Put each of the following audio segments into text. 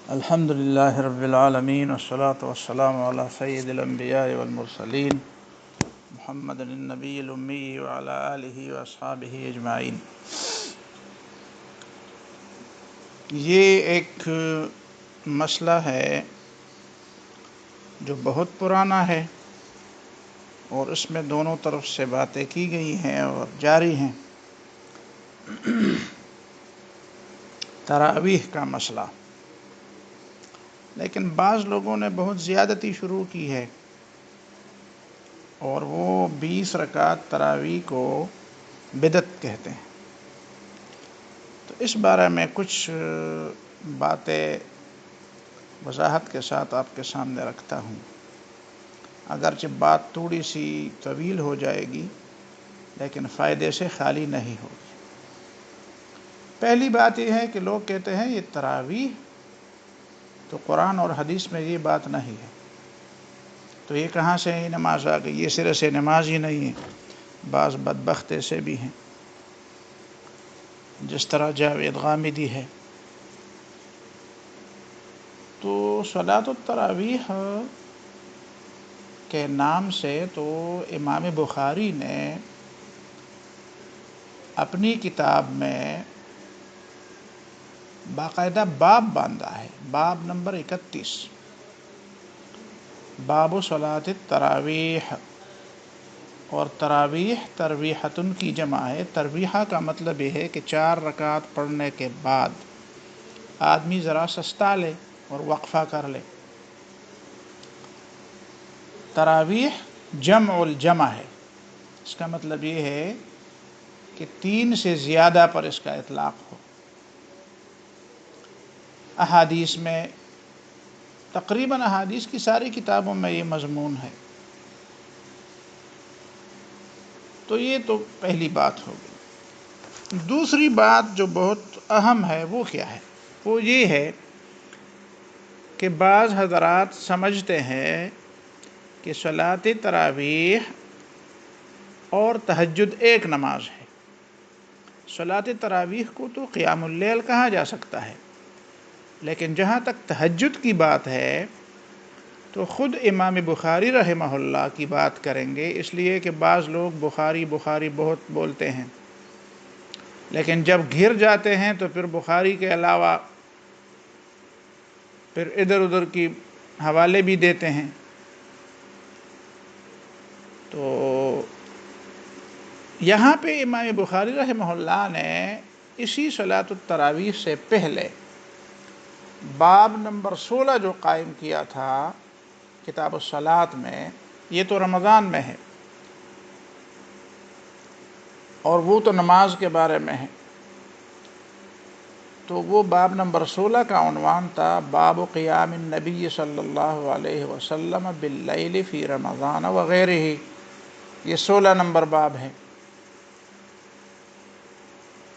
الحمد لله رب العالمين والصلاة والسلام على سيد الأنبياء والمرسلين محمد النبي الأمي وعلى آله وأصحابه أجمعين۔ یہ ایک مسئلہ ہے جو بہت پرانا ہے اور اس میں دونوں طرف سے باتیں کی گئی ہیں اور جاری ہیں۔ تراویح کا مسئلہ، لیکن بعض لوگوں نے بہت زیادتی شروع کی ہے اور وہ 20 رکعت تراویح کو بدعت کہتے ہیں۔ تو اس بارے میں کچھ باتیں وضاحت کے ساتھ آپ کے سامنے رکھتا ہوں، اگرچہ بات تھوڑی سی طویل ہو جائے گی لیکن فائدے سے خالی نہیں ہوگی۔ پہلی بات یہ ہے کہ لوگ کہتے ہیں یہ تراویح تو قرآن اور حدیث میں یہ بات نہیں ہے، تو یہ کہاں سے یہ نماز آ گئی؟ یہ سرے سے نماز ہی نہیں ہے۔ بعض بدبخت ایسے بھی ہیں، جس طرح جاوید غامدی ہے۔ تو صلاۃ التراویح کے نام سے تو امام بخاری نے اپنی کتاب میں باقاعدہ باب باندھا ہے، باب نمبر 31، باب صلاۃ التراویح۔ اور تراویح ترویحتن کی جمع ہے۔ ترویحہ کا مطلب یہ ہے کہ 4 رکعت پڑھنے کے بعد آدمی ذرا سستا لے اور وقفہ کر لے۔ تراویح جمع الجمع ہے، اس کا مطلب یہ ہے کہ 3 سے زیادہ پر اس کا اطلاق ہو۔ احادیث میں تقریباً احادیث کی ساری کتابوں میں یہ مضمون ہے۔ تو یہ تو پہلی بات ہو گئی۔ دوسری بات جو بہت اہم ہے وہ کیا ہے؟ وہ یہ ہے کہ بعض حضرات سمجھتے ہیں کہ صلاۃ تراویح اور تہجد ایک نماز ہے۔ صلاۃ تراویح کو تو قیام اللیل کہا جا سکتا ہے، لیکن جہاں تک تہجد کی بات ہے تو خود امام بخاری رحمہ اللہ کی بات کریں گے، اس لیے کہ بعض لوگ بخاری بخاری بہت بولتے ہیں، لیکن جب گھر جاتے ہیں تو پھر بخاری کے علاوہ پھر ادھر ادھر کی حوالے بھی دیتے ہیں۔ تو یہاں پہ امام بخاری رحمہ اللہ نے اسی صلاۃ التراویح سے پہلے باب نمبر 16 جو قائم کیا تھا کتاب الصلاۃ میں، یہ تو رمضان میں ہے اور وہ تو نماز کے بارے میں ہے، تو وہ باب نمبر 16 کا عنوان تھا باب قیام النبی صلی اللہ علیہ وسلم باللیل فی رمضان وغیرہ۔ یہ 16 نمبر باب ہے۔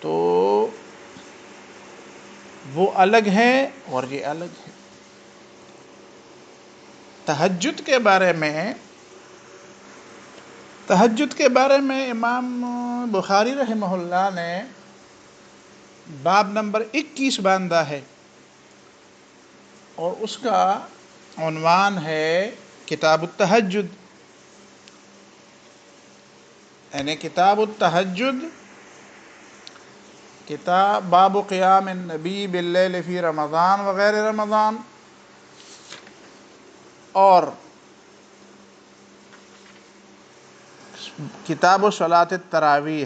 تو وہ الگ ہے اور یہ الگ ہے۔ تہجد کے بارے میں امام بخاری رحمہ اللہ نے باب نمبر 21 باندھا ہے اور اس کا عنوان ہے کتاب التہجد، یعنی کتاب التہجد، کتاب باب قیام النبی باللیل فی رمضان وغیر رمضان، اور کتاب صلاۃ التراویح۔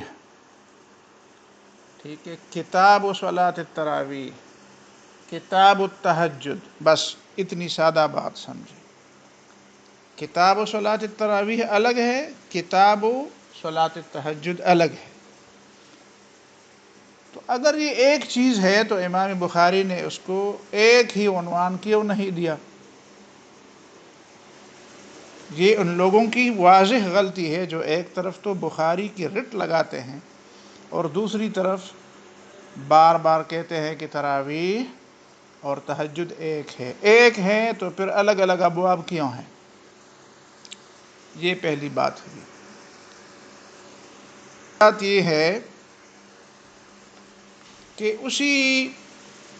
ٹھیک ہے، کتاب صلاۃ التراویح، کتاب التہجد، بس اتنی سادہ بات سمجھیں۔ کتاب صلاۃ التراویح الگ ہے، کتاب صلاۃ التہجد الگ ہے۔ تو اگر یہ ایک چیز ہے تو امام بخاری نے اس کو ایک ہی عنوان کیوں نہیں دیا؟ یہ ان لوگوں کی واضح غلطی ہے جو ایک طرف تو بخاری کی رٹ لگاتے ہیں اور دوسری طرف بار بار کہتے ہیں کہ تراویح اور تہجد ایک ہے تو پھر الگ الگ ابواب کیوں ہیں؟ یہ پہلی بات ہوئی۔ بات یہ ہے کہ اسی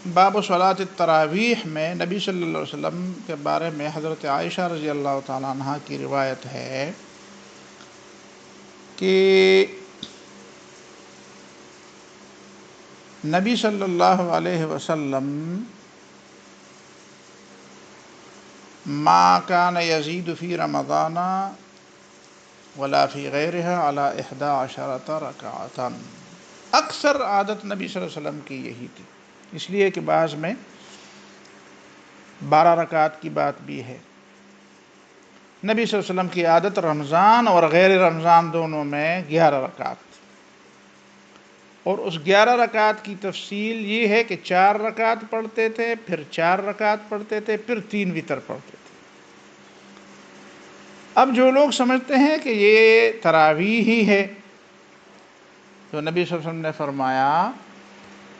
باب صلاۃ التراویح میں نبی صلی اللہ علیہ وسلم کے بارے میں حضرت عائشہ رضی اللہ تعالیٰ عنہ کی روایت ہے کہ نبی صلی اللہ علیہ وسلم ما کان یزید فی رمضان ولا فی غیرہ علی 11 رکعۃ، اکثر عادت نبی صلی اللہ علیہ وسلم کی یہی تھی، اس لیے کہ بعض میں 12 رکعت کی بات بھی ہے۔ نبی صلی اللہ علیہ وسلم کی عادت رمضان اور غیر رمضان دونوں میں 11 رکعت، اور اس 11 رکعت کی تفصیل یہ ہے کہ 4 رکعت پڑھتے تھے، پھر 4 رکعت پڑھتے تھے، پھر 3 وتر پڑھتے تھے۔ اب جو لوگ سمجھتے ہیں کہ یہ تراویح ہی ہے، تو نبی صلی اللہ علیہ وسلم نے فرمایا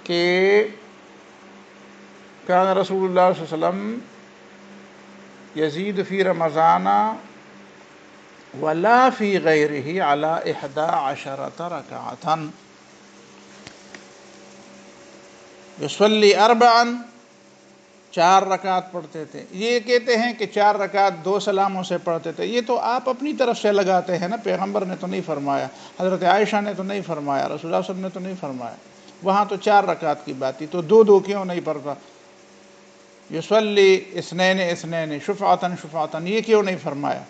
کہ کان رسول اللہ صلی اللہ علیہ وسلم یزید فی رمضان ولا فی غیرہ علی 11 رکعۃ یصلی 4، 4 رکعت پڑھتے تھے۔ یہ کہتے ہیں کہ 4 رکعت 2 سلاموں سے پڑھتے تھے، یہ تو آپ اپنی طرف سے لگاتے ہیں نا، پیغمبر نے تو نہیں فرمایا، حضرت عائشہ نے تو نہیں فرمایا، رسول اللہ صلی اللہ علیہ وسلم نے تو نہیں فرمایا، وہاں تو 4 رکعت کی بات تھی، تو 2 کیوں نہیں پڑھتا؟ یصلی اثنین اثنین شفعۃ شفعۃ، یہ کیوں نہیں فرمایا؟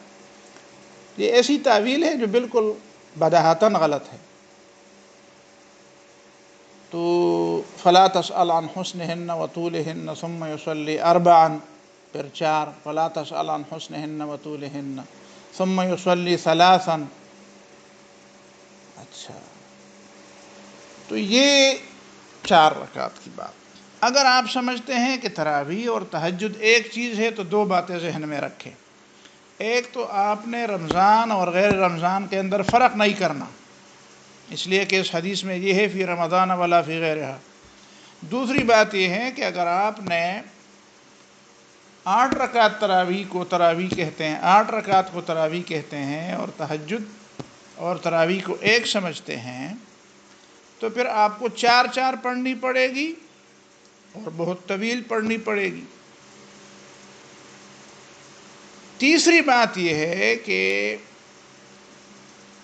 یہ ایسی تعویل ہے جو بالکل بداہتاً غلط ہے۔ تو فلا تسأل عن حسنہن وطولہن ثم یصلی 4، پھر 4، فلا تسأل عن حسنہن وطولہن ثم یصلی 3۔ اچھا، تو یہ 4 رکعت کی بات۔ اگر آپ سمجھتے ہیں کہ تراویح اور تہجد ایک چیز ہے تو 2 باتیں ذہن میں رکھیں۔ ایک تو آپ نے رمضان اور غیر رمضان کے اندر فرق نہیں کرنا، اس لیے کہ اس حدیث میں یہ ہے فی رمضان ولا فی غیرہ۔ دوسری بات یہ ہے کہ اگر آپ نے 8 رکعت تراویح کو تراویح کہتے ہیں، 8 رکعت کو تراویح کہتے ہیں، اور تہجد اور تراویح کو ایک سمجھتے ہیں، تو پھر آپ کو 4 پڑھنی پڑے گی اور بہت طویل پڑھنی پڑے گی۔ تیسری بات یہ ہے کہ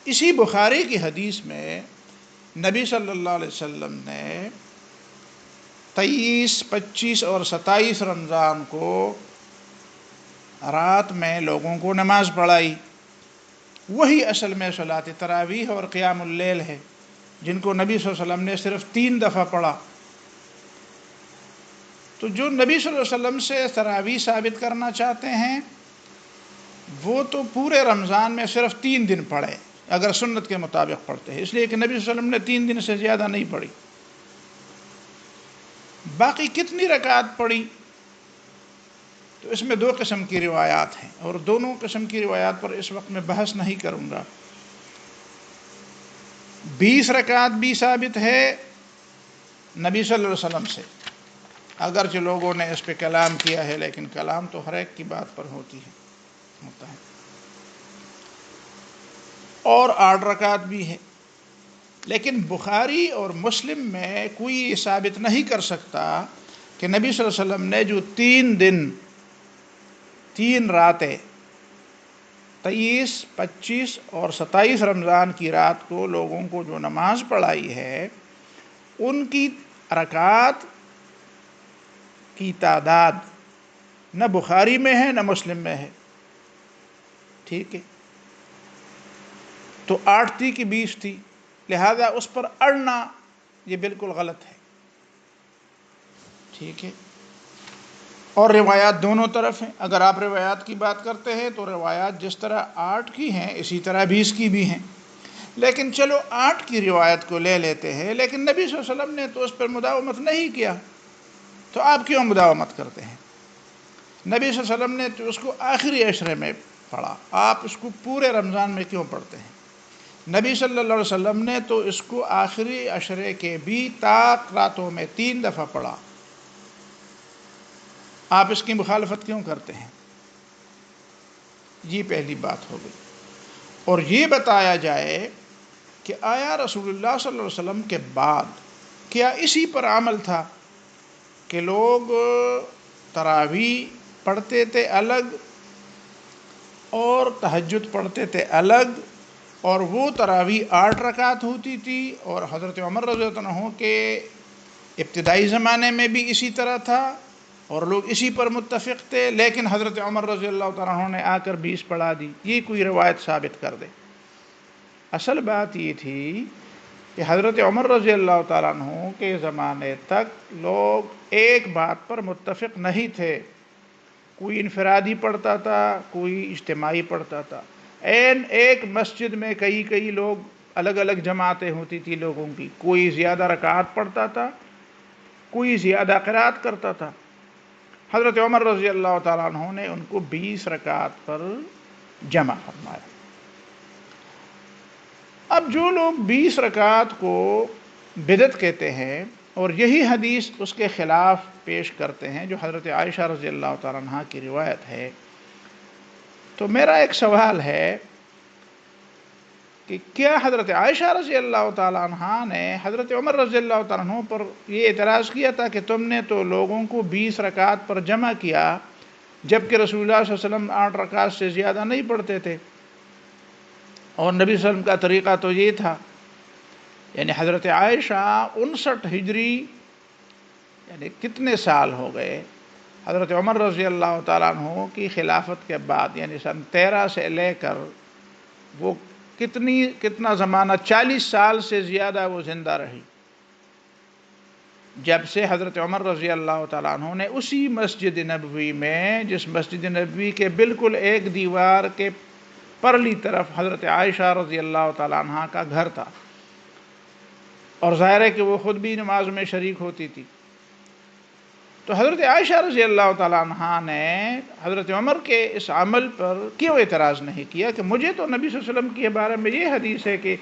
اسی بخاری کی حدیث میں نبی صلی اللہ علیہ وسلم نے 23، 25 اور 27 رمضان کو رات میں لوگوں کو نماز پڑھائی، وہی اصل میں صلاۃ تراویح اور قیام اللیل ہے، جن کو نبی صلی اللہ علیہ وسلم نے صرف 3 دفعہ پڑھا۔ تو جو نبی صلی اللہ علیہ وسلم سے تراویح ثابت کرنا چاہتے ہیں وہ تو پورے رمضان میں صرف 3 دن پڑھے، اگر سنت کے مطابق پڑھتے ہیں، اس لیے کہ نبی صلی اللہ علیہ وسلم نے 3 دن سے زیادہ نہیں پڑھی۔ باقی کتنی رکعت پڑھی، تو اس میں 2 قسم کی روایات ہیں، اور دونوں قسم کی روایات پر اس وقت میں بحث نہیں کروں گا۔ 20 رکعت بھی ثابت ہے نبی صلی اللہ علیہ وسلم سے، اگرچہ لوگوں نے اس پہ کلام کیا ہے، لیکن کلام تو ہر ایک کی بات پر ہوتا ہے، اور 8 رکعت بھی ہے۔ لیکن بخاری اور مسلم میں کوئی یہ ثابت نہیں کر سکتا کہ نبی صلی اللہ علیہ وسلم نے جو 3 دن 3 راتیں 23، 25 اور 27 رمضان کی رات کو لوگوں کو جو نماز پڑھائی ہے، ان کی رکعات کی تعداد نہ بخاری میں ہے نہ مسلم میں ہے، ٹھیک ہے؟ تو 8 تھی کہ 20 تھی، لہذا اس پر اڑنا یہ بالکل غلط ہے، ٹھیک ہے؟ اور روایات دونوں طرف ہیں، اگر آپ روایات کی بات کرتے ہیں تو روایات جس طرح 8 کی ہیں اسی طرح 20 کی بھی ہیں، لیکن چلو 8 کی روایت کو لے لیتے ہیں، لیکن نبی صلی اللہ علیہ وسلم نے تو اس پر مداومت نہیں کیا، تو آپ کیوں مداومت کرتے ہیں؟ نبی صلی اللہ علیہ وسلم نے تو اس کو آخری عشرے میں پڑھا، آپ اس کو پورے رمضان میں کیوں پڑھتے ہیں؟ نبی صلی اللہ علیہ وسلم نے تو اس کو آخری عشرے کے بھی طاق راتوں میں 3 دفعہ پڑھا، آپ اس کی مخالفت کیوں کرتے ہیں؟ یہ پہلی بات ہو گئی۔ اور یہ بتایا جائے کہ آیا رسول اللہ صلی اللہ علیہ وسلم کے بعد کیا اسی پر عمل تھا کہ لوگ تراویح پڑھتے تھے الگ اور تہجد پڑھتے تھے الگ، اور وہ تراویح 8 رکعت ہوتی تھی، اور حضرت عمر رضی اللہ عنہ کے ابتدائی زمانے میں بھی اسی طرح تھا اور لوگ اسی پر متفق تھے، لیکن حضرت عمر رضی اللہ تعالیٰ عنہ نے آ کر 20 پڑھا دی۔ یہ کوئی روایت ثابت کر دے۔ اصل بات یہ تھی کہ حضرت عمر رضی اللہ تعالیٰ عنہ کے زمانے تک لوگ ایک بات پر متفق نہیں تھے، کوئی انفرادی پڑھتا تھا، کوئی اجتماعی پڑھتا تھا، ایک مسجد میں کئی لوگ، الگ الگ جماعتیں ہوتی تھی لوگوں کی، کوئی زیادہ رکعات پڑھتا تھا، کوئی زیادہ قرات کرتا تھا۔ حضرت عمر رضی اللہ تعالیٰ عنہ نے ان کو 20 رکعات پر جمع فرمایا۔ اب جو لوگ 20 رکعات کو بدعت کہتے ہیں اور یہی حدیث اس کے خلاف پیش کرتے ہیں جو حضرت عائشہ رضی اللہ تعالیٰ عنہ کی روایت ہے، تو میرا ایک سوال ہے کہ کیا حضرت عائشہ رضی اللہ تعالیٰ عنہ نے حضرت عمر رضی اللہ تعالیٰ عنہ پر یہ اعتراض کیا تھا کہ تم نے تو لوگوں کو 20 رکعات پر جمع کیا، جبکہ رسول اللہ صلی اللہ علیہ وسلم 8 رکعات سے زیادہ نہیں پڑھتے تھے، اور نبی صلی اللہ علیہ وسلم کا طریقہ تو یہ تھا؟ یعنی حضرت عائشہ 59 ہجری، یعنی کتنے سال ہو گئے حضرت عمر رضی اللہ تعالیٰ عنہ کی خلافت کے بعد، یعنی سن 13 سے لے کر وہ کتنا زمانہ، 40 سال سے زیادہ وہ زندہ رہی، جب سے حضرت عمر رضی اللہ تعالیٰ عنہ نے اسی مسجد نبوی میں، جس مسجد نبوی کے بالکل ایک دیوار کے پرلی طرف حضرت عائشہ رضی اللہ تعالیٰ عنہ کا گھر تھا، اور ظاہر ہے کہ وہ خود بھی نماز میں شریک ہوتی تھی، تو حضرت عائشہ رضی اللہ تعالیٰ عنہ نے حضرت عمر کے اس عمل پر کیوں اعتراض نہیں کیا کہ مجھے تو نبی صلی اللہ علیہ وسلم کے بارے میں یہ حدیث ہے کہ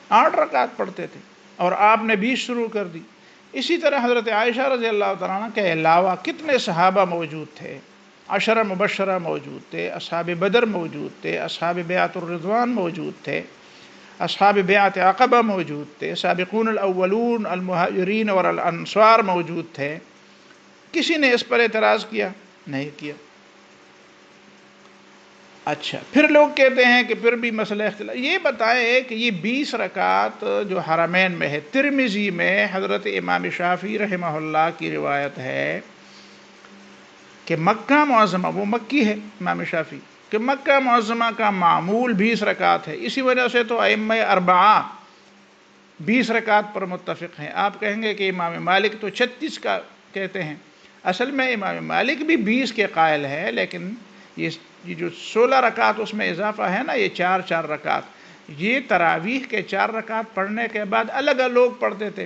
8 رکعت پڑھتے تھے اور آپ نے 20 شروع کر دی۔ اسی طرح حضرت عائشہ رضی اللہ تعالیٰ عنہ کے علاوہ کتنے صحابہ موجود تھے، 10 مبشرہ موجود تھے، اصحاب بدر موجود تھے، اصحاب بیعت الرضوان موجود تھے، اصحاب بیعت عقبہ موجود تھے، سابقون الاولون المہاجرین اور الانصار موجود تھے، کسی نے اس پر اعتراض کیا؟ نہیں کیا۔ اچھا، پھر لوگ کہتے ہیں کہ پھر بھی مسئلہ اختلاف، یہ بتائیں کہ یہ 20 رکعت جو حرمین میں ہے، ترمذی میں حضرت امام شافعی رحمہ اللہ کی روایت ہے کہ مکہ معظمہ، وہ مکی ہے امام شافعی، کہ مکہ معظمہ کا معمول 20 رکعت ہے، اسی وجہ سے تو ائمہ اربعہ 20 رکعت پر متفق ہیں۔ آپ کہیں گے کہ امام مالک تو 36 کا کہتے ہیں، اصل میں امام مالک بھی 20 کے قائل ہے، لیکن یہ جو 16 رکعت اس میں اضافہ ہے نا، یہ 4 رکعت، یہ تراویح کے 4 رکعت پڑھنے کے بعد الگ الگ لوگ پڑھتے تھے،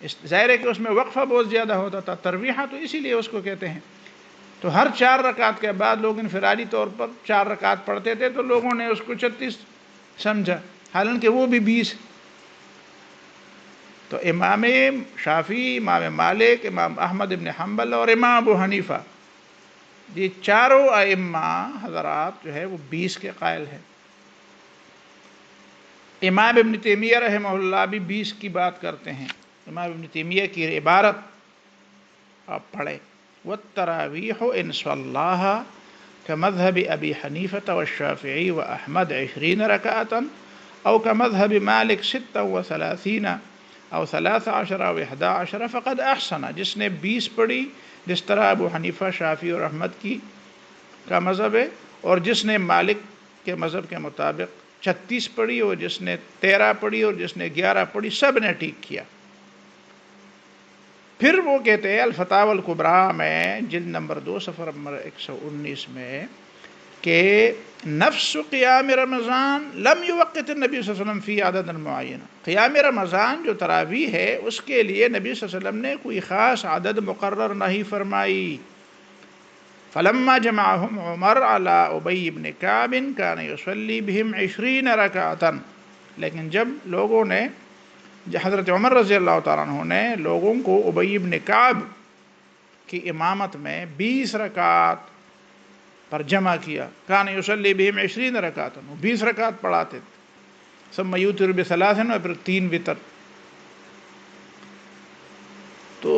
ظاہر ہے کہ اس میں وقفہ بہت زیادہ ہوتا تھا، ترویحہ تو اسی لیے اس کو کہتے ہیں، تو ہر 4 رکعت کے بعد لوگ انفرادی طور پر 4 رکعت پڑھتے تھے، تو لوگوں نے اس کو 36 سمجھا، حالانکہ وہ بھی 20۔ تو امام شافعی، امام مالک، امام احمد بن حنبل اور امام ابو حنیفہ، یہ چاروں ائمہ حضرات جو ہے وہ 20 کے قائل ہیں۔ امام ابن تیمیہ رحمہ اللہ بھی 20 کی بات کرتے ہیں۔ امام ابن تیمیہ کی عبارت آپ پڑھیں، وَالتَّرَاوِيحُ إِنْ صَلَّاهَا كَمَذْهَبِ أَبِي حَنِيفَةَ وَالشَّافِعِيِّ وَأَحْمَدَ 20 رَكَعَةً أَوْ كَمَذْهَبِ مَالِكَ 36 أو 13 أو 11 فقد أحسن، جس نے 20 پڑھی، جس طرح ابو حنیفہ، شافعی اور احمد کا مذہب ہے، اور جس نے مالک کے مذہب کے مطابق 36 پڑھی، اور جس نے 13 پڑھی، اور جس نے 11 پڑھی، سب نے ٹھیک کیا۔ پھر وہ کہتے ہیں الفتاوی الکبریٰ میں جلد نمبر 2 صفحہ نمبر 119 میں کہ نفس قیام رمضان لم یوقت النبی صلی اللہ علیہ وسلم فی عدد معین، قیام رمضان جو تراویح ہے اس کے لیے نبی صلی اللہ علیہ وسلم نے کوئی خاص عدد مقرر نہیں فرمائی۔ فلما جمعهم عمر علی ابی بن کعب کان یصلی بہم 20 رکعۃ، لیکن جب لوگوں نے، حضرت عمر رضی اللہ تعالیٰ عنہ نے لوگوں کو ابی بن کعب کی امامت میں 20 رکعت پر جمع کیا، کان یصلی بہم 20 رکعۃ، 20 رکعت پڑھاتے تھے، ثم یوتر ب3، اور پھر 3 وتر۔ تو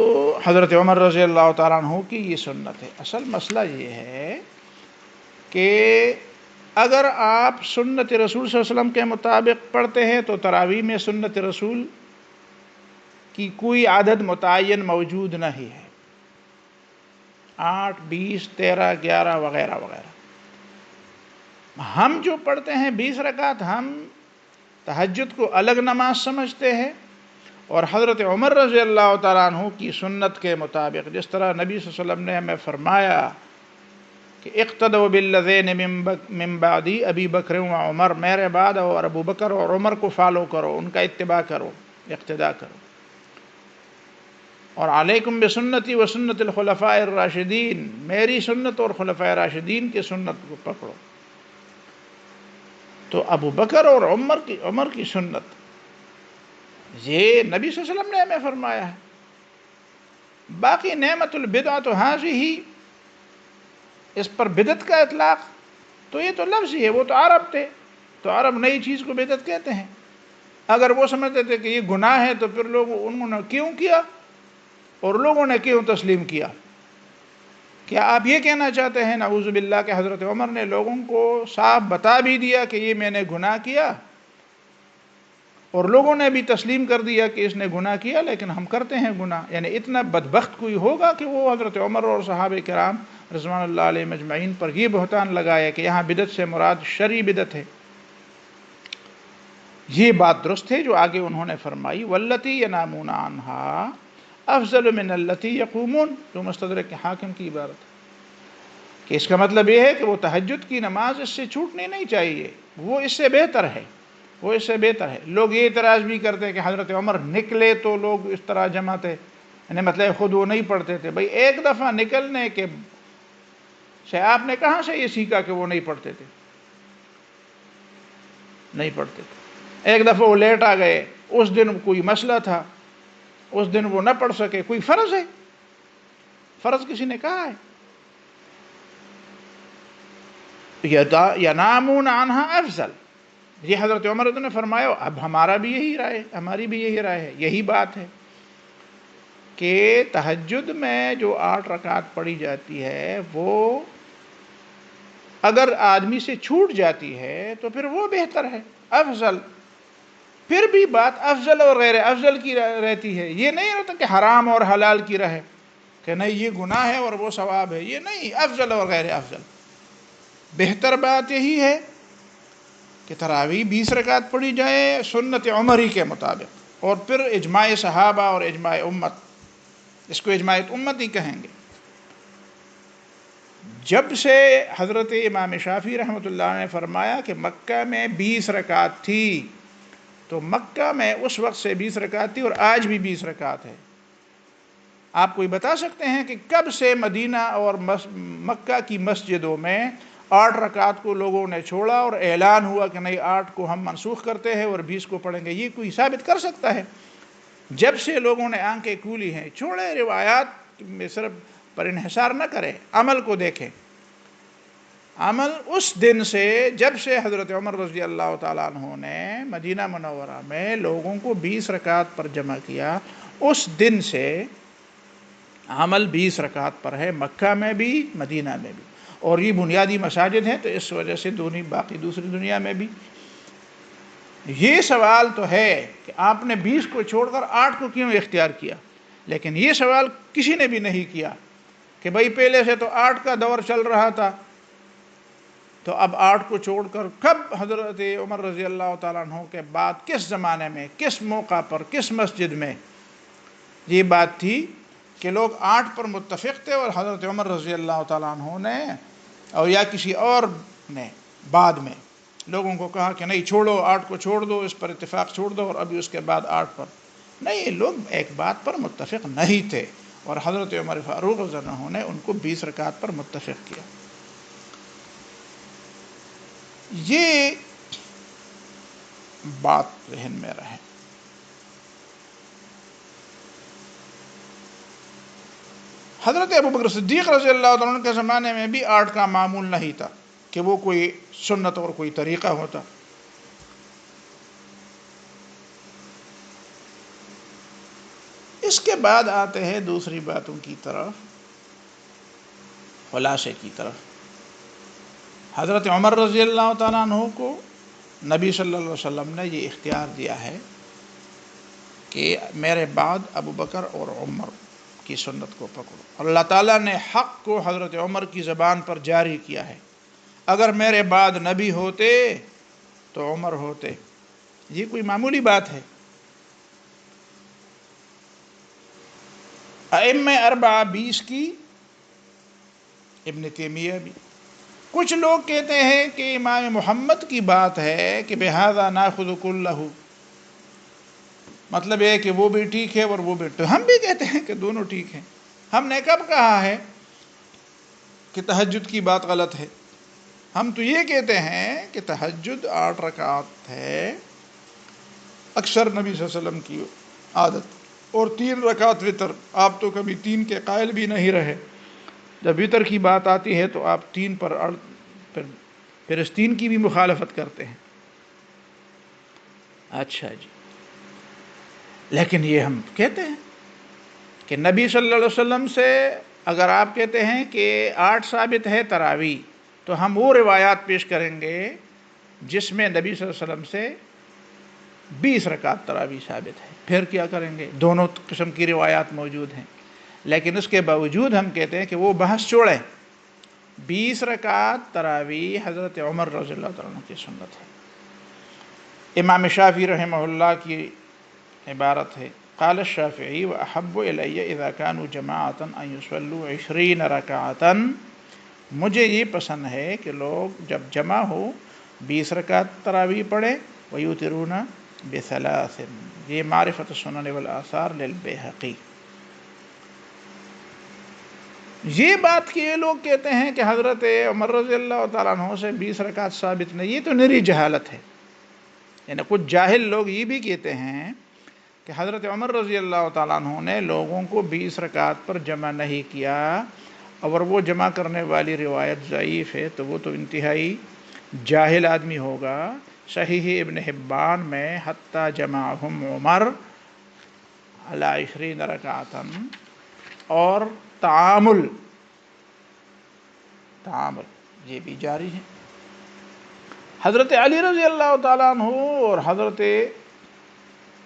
حضرت عمر رضی اللہ تعالیٰ عنہ کی یہ سنت ہے۔ اصل مسئلہ یہ ہے کہ اگر آپ سنت رسول صلی اللہ علیہ وسلم کے مطابق پڑھتے ہیں تو تراویح میں سنت رسول کی کوئی عدد متعین موجود نہیں ہے، 8، 20، 13، 11 وغیرہ وغیرہ۔ ہم جو پڑھتے ہیں 20 رکعت، ہم تہجد کو الگ نماز سمجھتے ہیں، اور حضرت عمر رضی اللہ تعالیٰ عنہ کی سنت کے مطابق جس طرح نبی صلی اللہ علیہ وسلم نے ہمیں فرمایا کہ اقتدوا بالذین من بعدی ابی بکر و عمر، میرے بعد اور ابو بکر اور عمر کو فالو کرو، ان کا اتباع کرو، اقتداء کرو، اور علیکم بسنتی و سنت الخلفاء الراشدین، میری سنت اور خلفاء راشدین کی سنت کو پکڑو۔ تو ابو بکر اور عمر کی سنت یہ نبی صلی اللہ علیہ وسلم نے ہمیں فرمایا ہے۔ باقی نعمت البدعۃ ھذہ، اس پر بدعت کا اطلاق تو یہ تو لفظ ہی ہے، وہ تو عرب تھے، تو عرب نئی چیز کو بدعت کہتے ہیں۔ اگر وہ سمجھتے تھے کہ یہ گناہ ہے تو پھر انہوں نے کیوں کیا اور لوگوں نے کیوں تسلیم کیا؟ کیا آپ یہ کہنا چاہتے ہیں نعوذ باللہ کہ حضرت عمر نے لوگوں کو صاف بتا بھی دیا کہ یہ میں نے گناہ کیا، اور لوگوں نے بھی تسلیم کر دیا کہ اس نے گناہ کیا لیکن ہم کرتے ہیں گناہ؟ یعنی اتنا بدبخت کوئی ہوگا کہ وہ حضرت عمر اور صحابہ کرام رضوان اللہ علیہ مجمعین پر یہ بہتان لگایا کہ یہاں بدعت سے مراد شرعی بدعت ہے؟ یہ بات درست ہے جو آگے انہوں نے فرمائی، واللتی ینامون عنہا افضل من اللتی یقومون، جو مستدرک حاکم کی عبارت ہے، کہ اس کا مطلب یہ ہے کہ وہ تہجد کی نماز اس سے چھوٹنی نہیں چاہیے، وہ اس سے بہتر ہے، وہ اس سے بہتر ہے۔ لوگ یہ اعتراض بھی کرتے ہیں کہ حضرت عمر نکلے تو لوگ اس طرح جمع تھے، یعنی مطلب خود وہ نہیں پڑھتے تھے۔ بھئی ایک دفعہ نکلنے کے سے آپ نے کہاں سے یہ سیکھا کہ وہ نہیں پڑھتے تھے؟ نہیں پڑھتے تھے۔ ایک دفعہ وہ لیٹ آ گئے، اس دن کوئی مسئلہ تھا، اس دن وہ نہ پڑھ سکے، کوئی فرض ہے؟ فرض کسی نے کہا ہے؟ ینامون عنہا افضل، یہ حضرت عمر نے فرمایا۔ اب ہمارا بھی یہی رائے، ہماری بھی یہی رائے ہے، یہی بات ہے کہ تہجد میں جو 8 رکعت پڑھی جاتی ہے وہ اگر آدمی سے چھوٹ جاتی ہے تو پھر وہ بہتر ہے، افضل۔ پھر بھی بات افضل اور غیر افضل کی رہتی ہے، یہ نہیں ہوتا کہ حرام اور حلال کی رہے کہ نہیں یہ گناہ ہے اور وہ ثواب ہے، یہ نہیں، افضل اور غیر افضل۔ بہتر بات یہی ہے کہ تراویح 20 رکعت پڑھی جائے سنت عمری کے مطابق، اور پھر اجماع صحابہ اور اجماع امت، اس کو اجماع امت ہی کہیں گے۔ جب سے حضرت امام شافعی رحمۃ اللہ نے فرمایا کہ مکہ میں 20 رکعت تھی، تو مکہ میں اس وقت سے 20 رکعت تھی اور آج بھی 20 رکعت ہے۔ آپ کوئی بتا سکتے ہیں کہ کب سے مدینہ اور مکہ کی مسجدوں میں 8 رکعت کو لوگوں نے چھوڑا اور اعلان ہوا کہ نہیں 8 کو ہم منسوخ کرتے ہیں اور 20 کو پڑھیں گے؟ یہ کوئی ثابت کر سکتا ہے؟ جب سے لوگوں نے آنکھیں کھولی ہیں، چھوڑے روایات میں صرف پر انحصار نہ کریں، عمل کو دیکھیں۔ عمل اس دن سے، جب سے حضرت عمر رضی اللہ تعالیٰ عنہ نے مدینہ منورہ میں لوگوں کو 20 رکعت پر جمع کیا، اس دن سے عمل 20 رکعت پر ہے، مکہ میں بھی مدینہ میں بھی، اور یہ بنیادی مساجد ہیں تو اس وجہ سے باقی دوسری دنیا میں بھی۔ یہ سوال تو ہے کہ آپ نے 20 کو چھوڑ کر 8 کو کیوں اختیار کیا، لیکن یہ سوال کسی نے بھی نہیں کیا کہ بھئی پہلے سے تو 8 کا دور چل رہا تھا، تو اب 8 کو چھوڑ کر کب حضرت عمر رضی اللہ تعالیٰ عنہ کے بعد کس زمانے میں، کس موقع پر، کس مسجد میں یہ بات تھی کہ لوگ 8 پر متفق تھے اور حضرت عمر رضی اللہ تعالیٰ عنہ نے اور یا کسی اور نے بعد میں لوگوں کو کہا کہ نہیں چھوڑو، 8 کو چھوڑ دو، اس پر اتفاق چھوڑ دو، اور ابھی اس کے بعد 8 پر نہیں؟ لوگ ایک بات پر متفق نہیں تھے اور حضرت عمر فاروق رضی اللہ عنہ نے ان کو 20 رکعت پر متفق کیا۔ یہ بات ذہن میں رہے۔ حضرت ابوبکر صدیق رضی اللہ عنہ کے زمانے میں بھی 8 کا معمول نہیں تھا کہ وہ کوئی سنت اور کوئی طریقہ ہوتا۔ اس اس کے بعد آتے ہیں دوسری باتوں کی طرف، خلاصے کی طرف۔ حضرت عمر رضی اللہ تعالیٰ عنہ کو نبی صلی اللہ علیہ وسلم نے یہ اختیار دیا ہے کہ میرے بعد ابو بکر اور عمر کی سنت کو پکڑو۔ اللہ تعالیٰ نے حق کو حضرت عمر کی زبان پر جاری کیا ہے، اگر میرے بعد نبی ہوتے تو عمر ہوتے۔ یہ کوئی معمولی بات ہے؟ ائمہ اربعہ 20 کی، ابن تیمیہ بھی۔ کچھ لوگ کہتے ہیں کہ امام محمد کی بات ہے کہ بہذا ناخذ کلہ، مطلب یہ کہ وہ بھی ٹھیک ہے اور وہ بھی ٹھیک ہے۔ ہم بھی کہتے ہیں کہ دونوں ٹھیک ہیں۔ ہم نے کب کہا ہے کہ تہجد کی بات غلط ہے؟ ہم تو یہ کہتے ہیں کہ تہجد 8 رکعت ہے، اکثر نبی صلی اللہ علیہ وسلم کی عادت، اور 3 رکعت وتر۔ آپ تو کبھی 3 کے قائل بھی نہیں رہے، جب وتر کی بات آتی ہے تو آپ 3 پر پھر اس 3 کی بھی مخالفت کرتے ہیں۔ اچھا جی، لیکن یہ ہم کہتے ہیں کہ نبی صلی اللہ علیہ وسلم سے اگر آپ کہتے ہیں کہ 8 ثابت ہے تراویح، تو ہم وہ روایات پیش کریں گے جس میں نبی صلی اللہ علیہ وسلم سے 20 رکعت تراویح ثابت ہے۔ پھر کیا کریں گے؟ دونوں قسم کی روایات موجود ہیں، لیکن اس کے باوجود ہم کہتے ہیں کہ وہ بحث چھوڑیں۔ 20 رکعت تراویح حضرت عمر رضی اللہ عنہ کی سنت ہے۔ امام شافعی رحمہ اللہ کی عبارت ہے، قال الشافعی وأحب الی اذا كانوا جماعۃ ان يصلوا 20 رکعۃ، مجھے یہ پسند ہے کہ لوگ جب جمع ہو 20 رکعت تراویح پڑھیں، ویوترون بثلاث، یہ معرفت السنن والآثار للبیہقی۔ یہ بات کہ یہ لوگ کہتے ہیں کہ حضرت عمر رضی اللہ تعالیٰ عنہ سے 20 رکعت ثابت نہیں، یہ تو نری جہالت ہے۔ یعنی کچھ جاہل لوگ یہ بھی کہتے ہیں کہ حضرت عمر رضی اللہ تعالیٰ عنہ نے لوگوں کو 20 رکعت پر جمع نہیں کیا، اور وہ جمع کرنے والی روایت ضعیف ہے، تو وہ تو انتہائی جاہل آدمی ہوگا۔ صحیح ابن حبان میں حتی جمعہم عمر علی 20 رکعۃ، اور تعامل یہ بھی جاری ہے۔ حضرت علی رضی اللہ تعالیٰ عنہ اور حضرت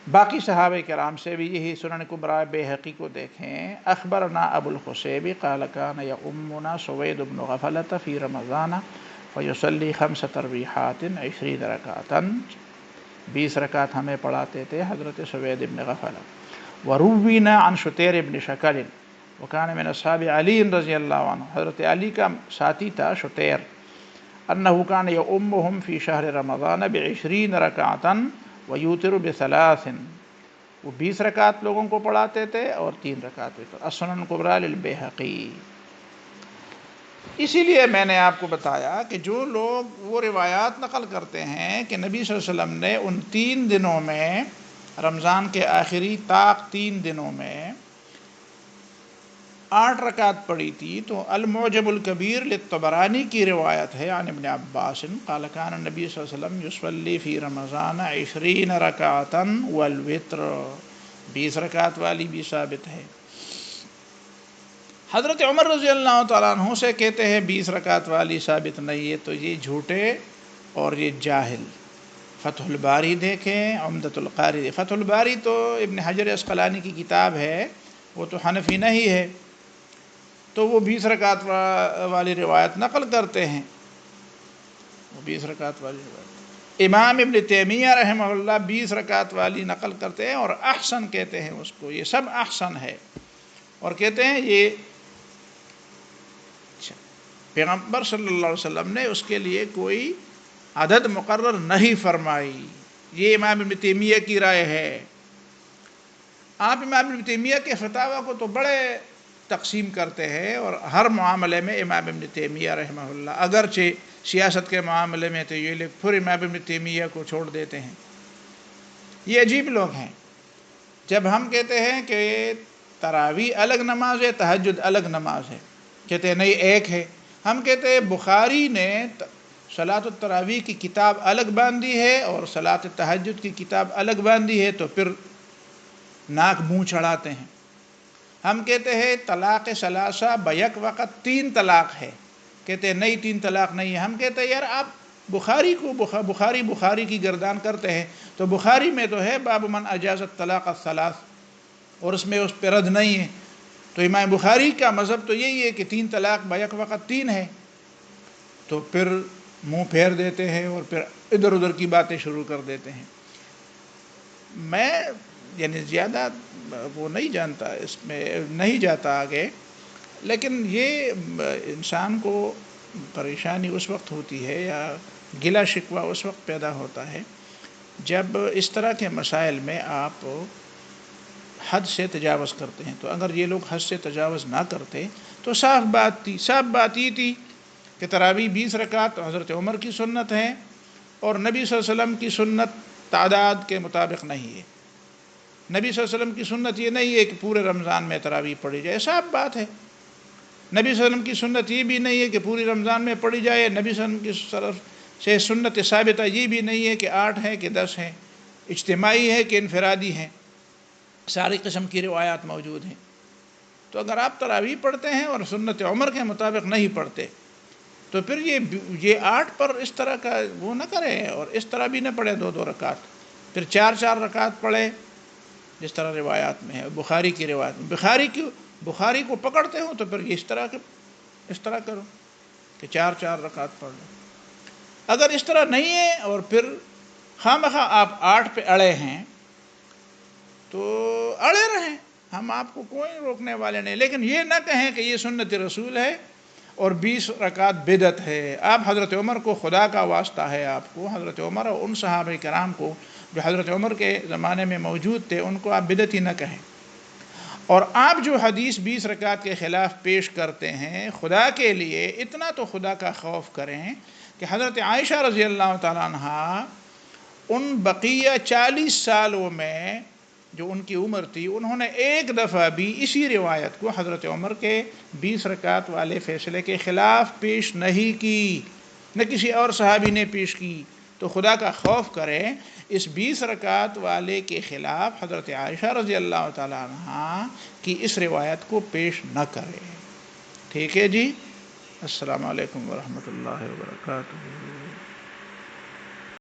باقی صحابہ کرام سے بھی یہی سنن کبریٰ بیہقی کو دیکھیں۔ اخبرنا ابو الخصیب قال کان یؤمنا سوید بن غفلۃ فی رمضان فیصلی 5 تراویحات 20 رکعۃ، 20 رکعت ہمیں پڑھاتے تھے حضرت سوید بن غفلہ۔ وروینا عن شتیر بن شکل وکان من اصحاب علی رضی اللہ عنہ، حضرت علی کا ساتھی تھا شتیر، انه کان یؤمہم فی شہر رمضان ب20 رکعۃ ویوتر بثلاث، وہ 20 رکعت لوگوں کو پڑھاتے تھے اور 3 رکعت وتر۔ السنن الکبریٰ للبیہقی۔ اسی لیے میں نے آپ کو بتایا کہ جو لوگ وہ روایات نقل کرتے ہیں کہ نبی صلی اللہ علیہ وسلم نے ان 3 دنوں میں، رمضان کے آخری طاق 3 دنوں میں 8 رکعت پڑھی تھی، تو المعجم الکبیر للطبرانی کی روایت ہے عن ابن عباس قال کان النبی صلی اللہ علیہ وسلم یصلی فی رمضان 20 رکعۃ والوتر، 20 رکعت والی بھی ثابت ہے۔ حضرت عمر رضی اللہ تعالیٰ عنہ سے کہتے ہیں 20 رکعت والی ثابت نہیں ہے، تو یہ جھوٹے اور یہ جاہل۔ فتح الباری دیکھیں، عمدۃ القاری۔ فتح الباری تو ابن حجر عسقلانی کی کتاب ہے، وہ تو حنفی نہیں ہے، تو وہ 20 رکعت والی روایت نقل کرتے ہیں، وہ 20 رکعت والی روایت۔ امام ابن تیمیہ رحمہ اللہ 20 رکعت والی نقل کرتے ہیں اور احسن کہتے ہیں اس کو، یہ سب احسن ہے، اور کہتے ہیں یہ پیغمبر صلی اللہ علیہ وسلم نے اس کے لیے کوئی عدد مقرر نہیں فرمائی۔ یہ امام ابن تیمیہ کی رائے ہے۔ آپ امام ابن تیمیہ کے فتاویٰ کو تو بڑے تقسیم کرتے ہیں، اور ہر معاملے میں امام ابن تیمیہ رحمہ اللہ، اگرچہ سیاست کے معاملے میں تو یہ لوگ پھر امام ابن تیمیہ کو چھوڑ دیتے ہیں۔ یہ عجیب لوگ ہیں۔ جب ہم کہتے ہیں کہ تراویح الگ نماز ہے، تہجد الگ نماز ہے، کہتے ہیں نہیں ایک ہے۔ ہم کہتے ہیں بخاری نے صلاۃ التراویح کی کتاب الگ باندھی ہے اور صلاۃ التہجد کی کتاب الگ باندھی ہے، تو پھر ناک منہ چڑھاتے ہیں۔ ہم کہتے ہیں طلاق ثلاثہ بیک وقت 3 طلاق ہے، کہتے ہیں نہیں 3 طلاق نہیں ہے. ہم کہتے ہیں یار آپ بخاری کی گردان کرتے ہیں، تو بخاری میں تو ہے باب من اجاز الطلاق الثلاث، اور اس میں اس پہ رد نہیں ہے. تو امام بخاری کا مذہب تو یہی ہے کہ 3 طلاق بیک وقت 3 ہے. تو پھر منہ پھیر دیتے ہیں اور پھر ادھر ادھر کی باتیں شروع کر دیتے ہیں. میں یعنی زیادہ وہ نہیں جانتا، اس میں نہیں جاتا آگے، لیکن یہ انسان کو پریشانی اس وقت ہوتی ہے یا گلہ شکوہ اس وقت پیدا ہوتا ہے جب اس طرح کے مسائل میں آپ حد سے تجاوز کرتے ہیں. تو اگر یہ لوگ حد سے تجاوز نہ کرتے تو صاف بات یہ تھی کہ تراویح 20 رکعت حضرت عمر کی سنت ہے اور نبی صلی اللہ علیہ وسلم کی سنت تعداد کے مطابق نہیں ہے. نبی صلی اللہ علیہ وسلم کی سنت یہ نہیں ہے کہ پورے رمضان میں تراویح پڑھی جائے، صاف بات ہے. نبی صلی اللہ علیہ وسلم کی سنت یہ بھی نہیں ہے کہ پوری رمضان میں پڑھی جائے. نبی صلی اللہ علیہ وسلم کی طرف سے سنت ثابتہ یہ بھی نہیں ہے کہ 8 ہیں کہ 10 ہیں، اجتماعی ہے کہ انفرادی ہیں. ساری قسم کی روایات موجود ہیں. تو اگر آپ تراویح پڑھتے ہیں اور سنت عمر کے مطابق نہیں پڑھتے تو پھر یہ 8 پر اس طرح کا وہ نہ کریں اور اس طرح بھی نہ پڑھے 2 رکعت، پھر 4 رکعت پڑھے جس طرح روایات میں ہے. بخاری کی روایت میں بخاری کو پکڑتے ہو تو پھر اس طرح کرو کہ 4 رکعت پڑھ لو. اگر اس طرح نہیں ہے اور پھر خواہ آپ 8 پہ اڑے ہیں تو اڑے رہیں، ہم آپ کو کوئی روکنے والے نہیں، لیکن یہ نہ کہیں کہ یہ سنت رسول ہے اور 20 رکعت بدعت ہے. آپ حضرت عمر کو، خدا کا واسطہ ہے آپ کو، حضرت عمر اور ان صحابہ کرام کو جو حضرت عمر کے زمانے میں موجود تھے ان کو آپ بدعتی نہ کہیں. اور آپ جو حدیث 20 رکعت کے خلاف پیش کرتے ہیں، خدا کے لیے اتنا تو خدا کا خوف کریں کہ حضرت عائشہ رضی اللہ تعالیٰ عنہ ان بقیہ 40 سالوں میں جو ان کی عمر تھی، انہوں نے ایک دفعہ بھی اسی روایت کو حضرت عمر کے 20 رکعت والے فیصلے کے خلاف پیش نہیں کی، نہ کسی اور صحابی نے پیش کی. تو خدا کا خوف کریں، اس 20 رکعت والے کے خلاف حضرت عائشہ رضی اللہ تعالیٰ عنہ کی اس روایت کو پیش نہ کریں. ٹھیک ہے جی. السلام علیکم ورحمۃ اللہ وبرکاتہ.